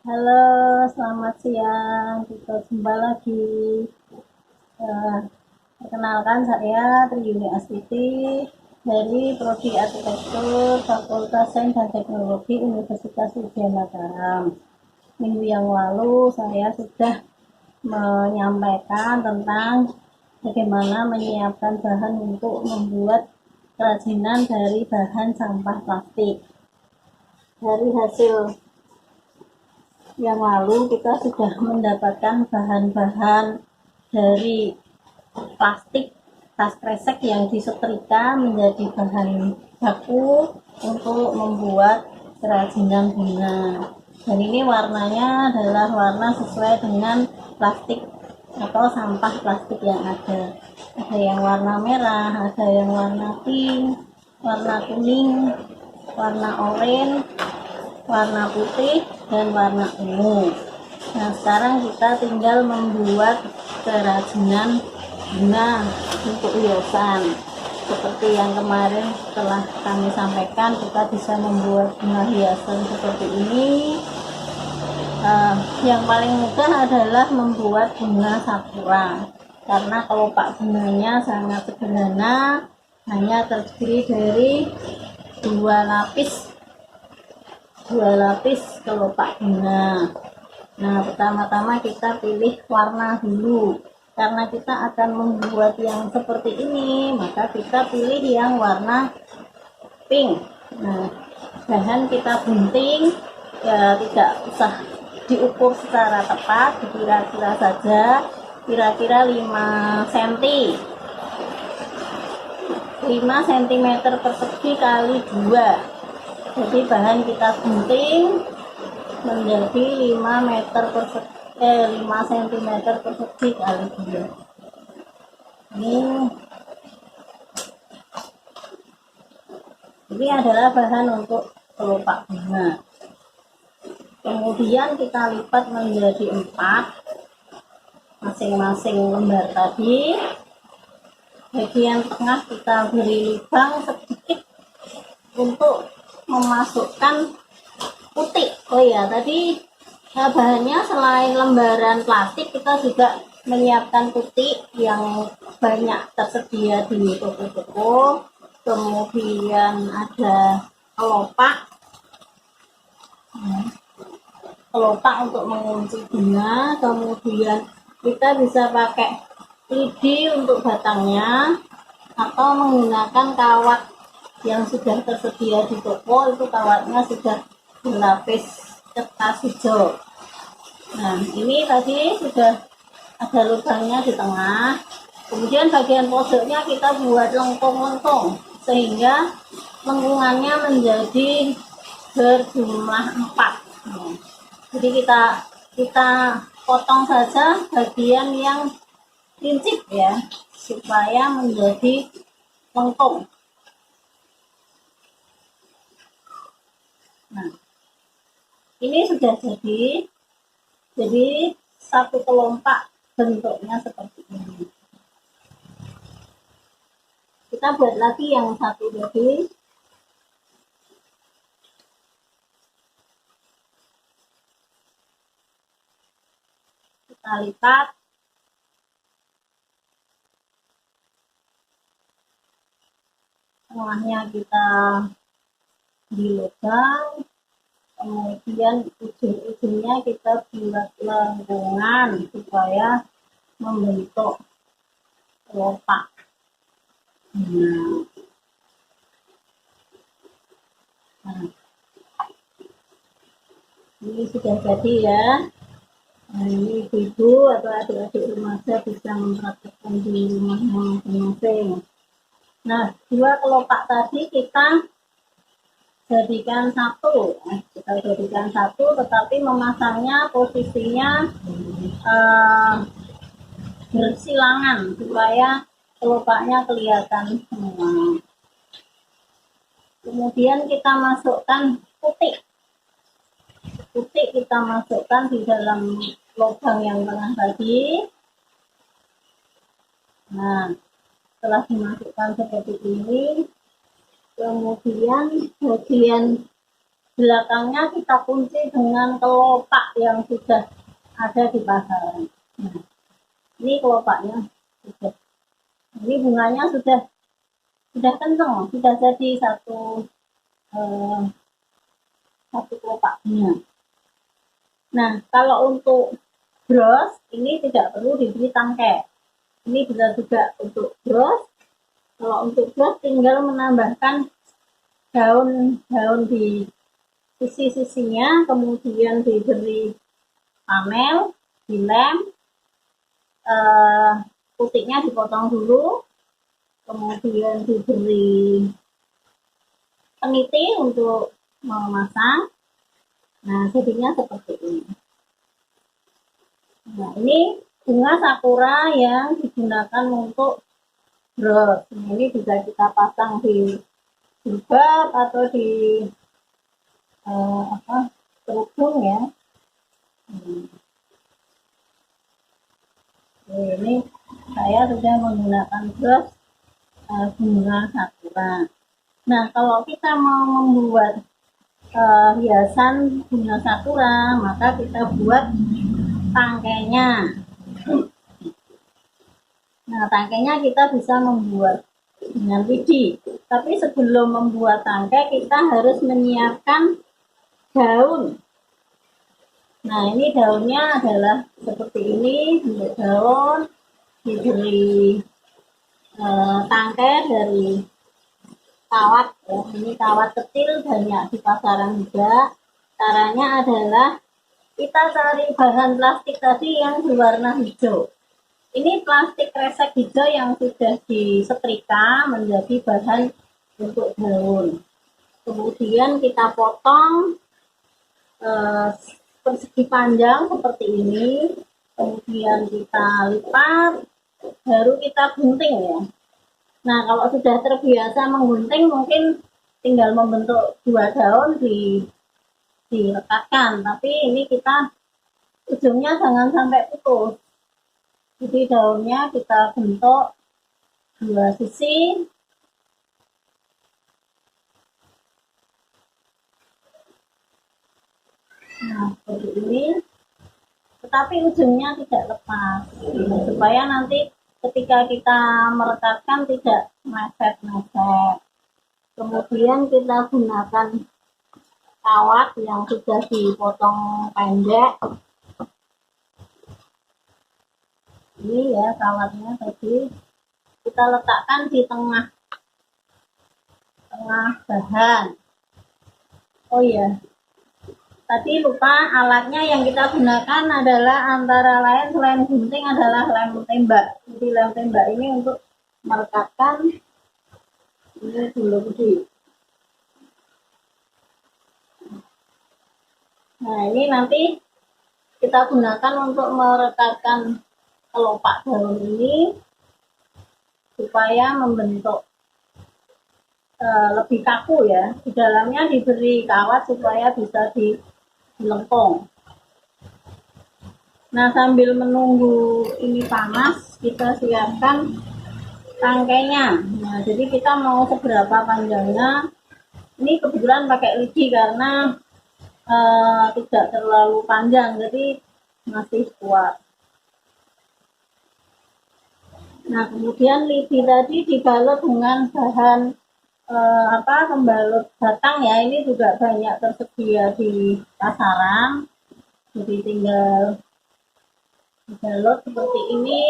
Halo, selamat siang. Kita jumpa lagi. Eh, Perkenalkan saya Triyuni Astuti dari Prodi Arsitektur Fakultas Sains dan Teknologi Universitas Widya Mataram. Minggu yang lalu saya sudah menyampaikan tentang bagaimana menyiapkan bahan untuk membuat kerajinan dari bahan sampah plastik. Dari hasil yang lalu kita sudah mendapatkan bahan-bahan dari plastik tas kresek yang disetrika menjadi bahan baku untuk membuat kerajinan bunga. Dan ini warnanya adalah warna sesuai dengan plastik atau sampah plastik yang ada. Ada yang warna merah, ada yang warna pink, warna kuning, warna oranye, warna putih, dan warna ungu. Nah, sekarang kita tinggal membuat kerajinan bunga untuk hiasan. Seperti yang kemarin telah kami sampaikan, kita bisa membuat bunga hiasan seperti ini. Yang paling mudah adalah membuat bunga sakura, karena kelopak bunganya sangat sederhana, hanya terdiri dari dua lapis kelopak bunga. Nah, pertama-tama kita pilih warna dulu. Karena kita akan membuat yang seperti ini, maka kita pilih yang warna pink. Nah, bahan kita gunting, ya tidak usah diukur secara tepat, kira-kira saja, kira-kira 5 cm. 5 cm persegi kali 2. Jadi bahan kita gunting menjadi 5 meter persegi 5 cm persegi kali 2. Ini adalah bahan untuk kelopak bunga. Kemudian kita lipat menjadi 4 masing-masing lembar tadi. Bagian tengah kita beri lubang sedikit untuk memasukkan putih. Oh ya, tadi bahannya selain lembaran plastik, kita juga menyiapkan putih yang banyak tersedia di toko-toko. Kemudian ada kelopak untuk mengunci bunga. Kemudian kita bisa pakai lidi untuk batangnya, atau menggunakan kawat yang sudah tersedia di toko. Itu kawatnya sudah berlapis kertas hijau. Nah, ini tadi sudah ada lubangnya di tengah. Kemudian bagian pojoknya kita buat lengkung-lengkung sehingga lengkungannya menjadi berjumlah 4. Nah, jadi kita potong saja bagian yang lincip ya, supaya menjadi lengkung. Nah, ini sudah jadi satu kelopak bentuknya seperti ini. Kita buat lagi yang satu tadi. Kita lipat. Tengahnya kita dilubang. Kemudian ujung-ujungnya kita buat lengkungan supaya membentuk kelopak. Nah, ini sudah jadi ya. Nah, ini ibu atau adik-adik remaja bisa mempraktikkan di rumahnya masing-masing. Nah, 2 kelopak tadi kita jadikan satu. Tetapi memasangnya posisinya bersilangan supaya kelopaknya kelihatan semua. Kemudian kita masukkan putih kita masukkan di dalam lubang yang tengah tadi. Nah, setelah dimasukkan seperti ini, kemudian bagian belakangnya kita kunci dengan kelopak yang sudah ada di pasaran. Nah, ini kelopaknya sudah, ini bunganya sudah kenceng, sudah jadi eh, satu kelopaknya. Nah, kalau untuk bros ini tidak perlu diberi tangkai, ini bisa juga untuk bros. Kalau untuk bros tinggal menambahkan daun-daun di sisi-sisinya, kemudian diberi panel, dilem, putiknya dipotong dulu, kemudian diberi peniti untuk memasang. Nah, jadinya seperti ini. Nah, ini bunga sakura yang digunakan untuk bros. Nah, ini bisa kita pasang di jilbab atau di kerudung ya. Ini saya sudah menggunakan bros bunga sakura. Nah, kalau kita mau membuat hiasan bunga sakura, maka kita buat tangkainya. Nah, tangkainya kita bisa membuat dengan lidi. Tapi sebelum membuat tangkai, kita harus menyiapkan daun. Nah, ini daunnya adalah seperti ini, bentuk daun, diberi tangkai dari kawat ya. Ini kawat kecil, banyak di pasaran juga. Caranya adalah kita cari bahan plastik tadi yang berwarna hijau. Ini plastik kresek hijau yang sudah disetrika menjadi bahan untuk daun. Kemudian kita potong persegi panjang seperti ini. Kemudian kita lipat, baru kita gunting ya. Nah, kalau sudah terbiasa menggunting, mungkin tinggal membentuk dua daun dilekatkan. Tapi ini kita ujungnya jangan sampai putus. Jadi daunnya kita bentuk dua sisi. Nah, seperti ini. Tetapi ujungnya tidak lepas. Supaya nanti ketika kita merekatkan tidak mepet-mepet. Kemudian kita gunakan kawat yang sudah dipotong pendek. Ini ya kawatnya tadi kita letakkan di tengah bahan. Oh iya, tadi lupa alatnya yang kita gunakan adalah antara lain selain gunting adalah lem tembak. Jadi lem tembak ini untuk merekatkan ini dulu gede. Nah, ini nanti kita gunakan untuk merekatkan kelopak daun ini supaya membentuk lebih kaku ya. Di dalamnya diberi kawat supaya bisa dilengkung. Nah, sambil menunggu ini panas, kita siapkan tangkainya. Nah, jadi kita mau seberapa panjangnya. Ini kebetulan pakai lidi karena tidak terlalu panjang, jadi masih kuat. Nah, kemudian lidi tadi dibalut dengan bahan pembalut batang ya. Ini juga banyak tersedia di pasaran. Jadi tinggal dibalut seperti ini,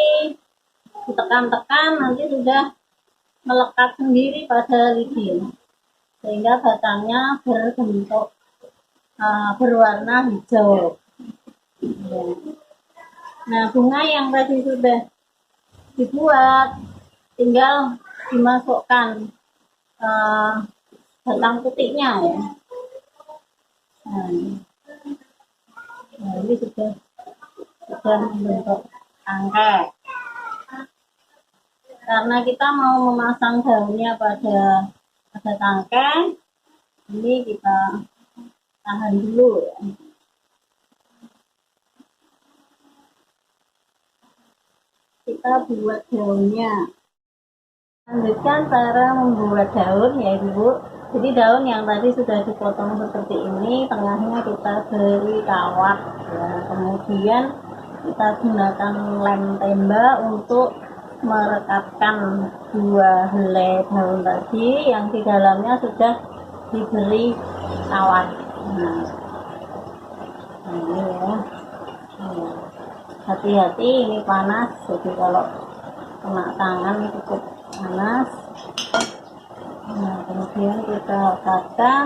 ditekan-tekan, nanti sudah melekat sendiri pada lidi, sehingga batangnya berbentuk berwarna hijau. Nah, bunga yang tadi sudah dibuat tinggal dimasukkan batang putiknya ya. Nah, ini sudah membentuk tangkai. Karena kita mau memasang daunnya pada tangkai, ini kita tahan dulu ya. Kita buat daunnya. Lanjutkan cara membuat daun ya Ibu. Jadi daun yang tadi sudah dipotong seperti ini, tengahnya kita beri kawat ya. Kemudian kita gunakan lem tembak untuk merekatkan dua helai daun tadi yang di dalamnya sudah diberi kawat. Nah, ini ya. Hati-hati ini panas, jadi kalau kena tangan cukup panas. Nah, kemudian kita lekatkan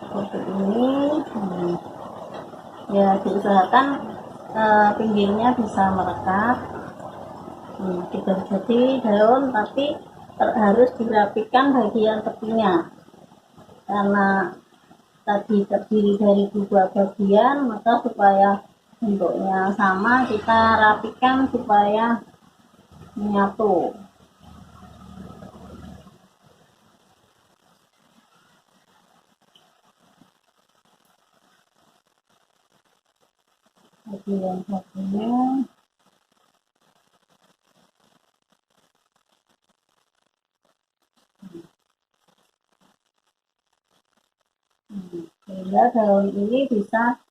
seperti ini. Ya, diusahakan pinggirnya bisa merekat. Tidak jadi daun, tapi harus dirapikan bagian tepinya, karena tadi terdiri dari dua bagian, maka supaya bentuknya sama kita rapikan supaya menyatu. Bagian satunya sehingga daun ini bisa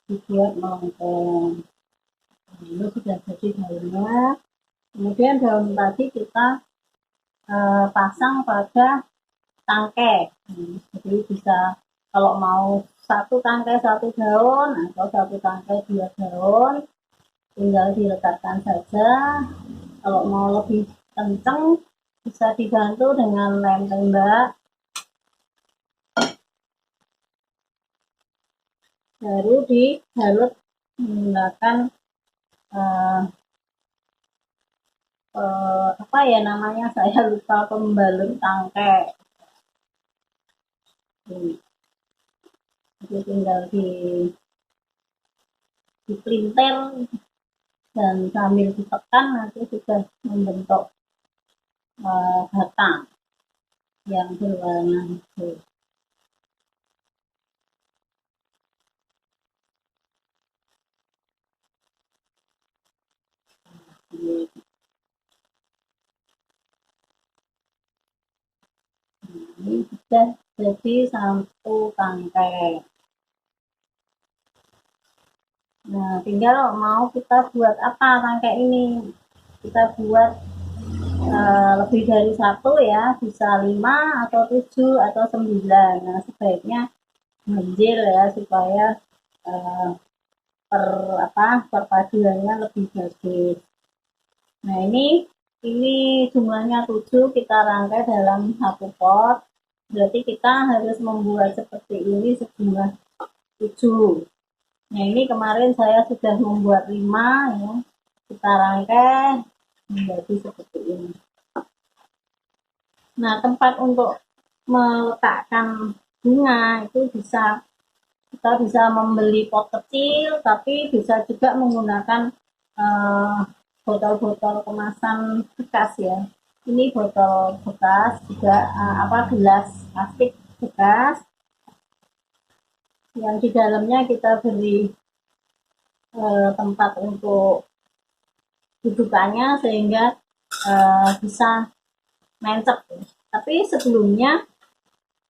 dibuat melengkung. Ini sudah jadi daunnya. Kemudian daun tadi kita pasang pada tangkai. Jadi bisa kalau mau satu tangkai satu daun atau satu tangkai dua daun, tinggal dilekatkan saja. Kalau mau lebih kenceng bisa dibantu dengan lem tembak. Baru dibalut menggunakan apa ya namanya, saya lupa, pembalut tangkai. Jadi tinggal dipelintir dan sambil ditekan nanti sudah membentuk batang yang berwarna hijau. Ini sudah jadi satu tangkai. Nah, tinggal mau kita buat apa tangkai ini. Kita buat lebih dari satu ya, bisa 5 atau 7 atau 9. Nah, sebaiknya ganjil ya, supaya perpaduannya lebih bagus. Nah, ini jumlahnya 7, kita rangkai dalam satu pot. Berarti kita harus membuat seperti ini sejumlah 7. Nah, ini kemarin saya sudah membuat 5 ya. Kita rangkai menjadi seperti ini. Nah, tempat untuk meletakkan bunga itu kita bisa membeli pot kecil, tapi bisa juga menggunakan botol-botol kemasan bekas ya. Ini botol bekas juga, gelas plastik bekas yang di dalamnya kita beri tempat untuk dudukannya sehingga bisa mencep. Tapi sebelumnya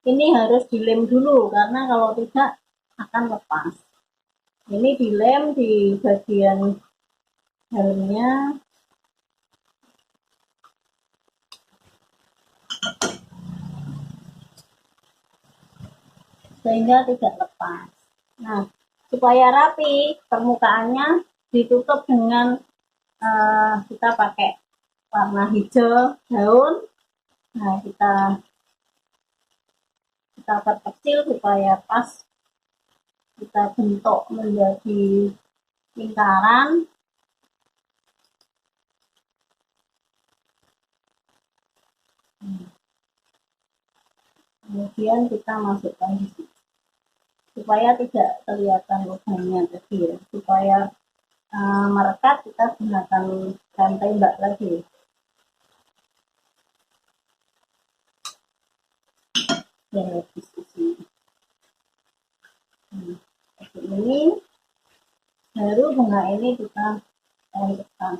ini harus dilem dulu, karena kalau tidak akan lepas. Ini dilem di bagian dalamnya sehingga tidak lepas. Nah, supaya rapi, permukaannya ditutup dengan kita pakai warna hijau daun. Nah, kita perkecil supaya pas, kita bentuk menjadi lingkaran. Kemudian kita masukkan di sini supaya tidak kelihatan lubangnya tadi ya, supaya merekat kita gunakan lem tembak lagi. Ya, di sini. Seperti ini. Baru bunga ini kita lanjutkan.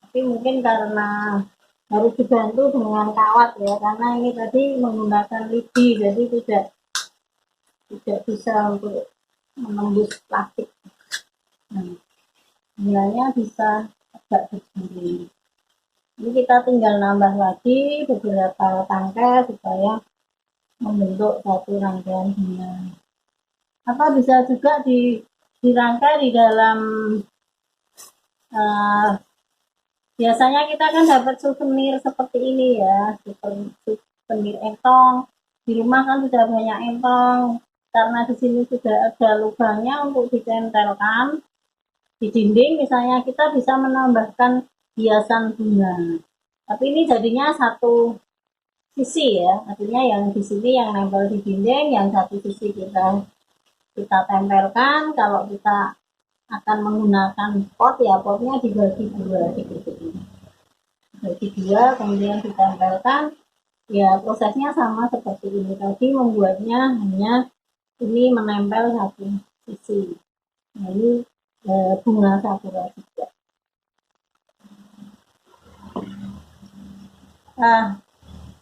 Tapi mungkin karena harus dibantu dengan kawat ya, karena ini tadi menggunakan lidi, jadi tidak bisa untuk menembus plastik. Nah, sebenarnya bisa agak berdiri. Ini kita tinggal nambah lagi beberapa tangkai supaya membentuk satu rangkaian bunga. Apa bisa juga dirangkai di dalam biasanya kita kan dapat souvenir seperti ini ya, souvenir entong. Di rumah kan sudah banyak entong, karena di sini sudah ada lubangnya untuk ditempelkan di dinding, misalnya kita bisa menambahkan hiasan bunga. Tapi ini jadinya satu sisi ya, artinya yang di sini yang nempel di dinding, yang satu sisi kita tempelkan. Kalau kita akan menggunakan pot ya, potnya dibagi dua seperti ini, dibagi dua kemudian ditempelkan. Ya prosesnya sama seperti ini tadi, membuatnya hanya ini menempel satu sisi. Nah, ini bunga sakura juga. Nah,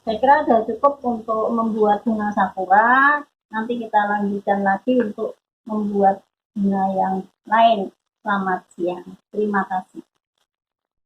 saya kira sudah cukup untuk membuat bunga sakura. Nanti kita lanjutkan lagi untuk membuat bunga yang lain. Selamat siang. Terima kasih.